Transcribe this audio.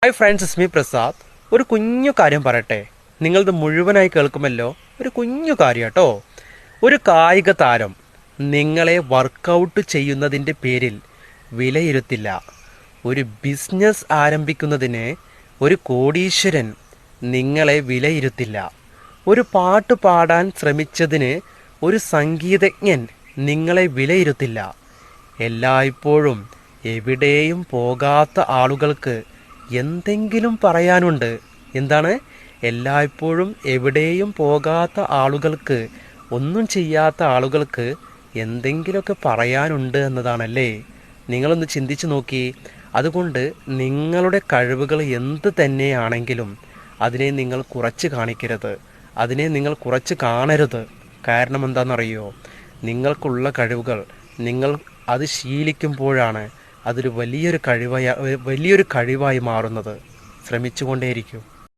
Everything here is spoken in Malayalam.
ഹായ് ഫ്രണ്ട്സ്, ഇസ്മി പ്രസാദ്. ഒരു കുഞ്ഞു കാര്യം പറയട്ടെ, നിങ്ങളത് മുഴുവനായി കേൾക്കുമല്ലോ. ഒരു കുഞ്ഞു കാര്യം കേട്ടോ. ഒരു കായിക താരം നിങ്ങളെ വർക്കൗട്ട് ചെയ്യുന്നതിൻ്റെ പേരിൽ വിലയിരുത്തില്ല. ഒരു ബിസിനസ് ആരംഭിക്കുന്നതിന് ഒരു കോടീശ്വരൻ നിങ്ങളെ വിലയിരുത്തില്ല. ഒരു പാട്ട് പാടാൻ ശ്രമിച്ചതിന് ഒരു സംഗീതജ്ഞൻ നിങ്ങളെ വിലയിരുത്തില്ല. എല്ലായ്പ്പോഴും എവിടെയും പോകാത്ത ആളുകൾക്ക് എന്തെങ്കിലും പറയാനുണ്ട്. എന്താണ്? എല്ലായ്പ്പോഴും എവിടെയും പോകാത്ത ആളുകൾക്ക്, ഒന്നും ചെയ്യാത്ത ആളുകൾക്ക് എന്തെങ്കിലുമൊക്കെ പറയാനുണ്ട് എന്നതാണല്ലേ. നിങ്ങളൊന്ന് ചിന്തിച്ചു നോക്കി. അതുകൊണ്ട് നിങ്ങളുടെ കഴിവുകൾ എന്ത് തന്നെയാണെങ്കിലും അതിനെ നിങ്ങൾ കുറച്ച് കാണിക്കരുത്, അതിനെ നിങ്ങൾ കുറച്ച് കാണരുത്. കാരണം എന്താണെന്നറിയോ? നിങ്ങൾക്കുള്ള കഴിവുകൾ നിങ്ങൾ അത് ശീലിക്കുമ്പോഴാണ് അതൊരു വലിയൊരു കഴിവായി മാറുന്നത്. ശ്രമിച്ചുകൊണ്ടേയിരിക്കും.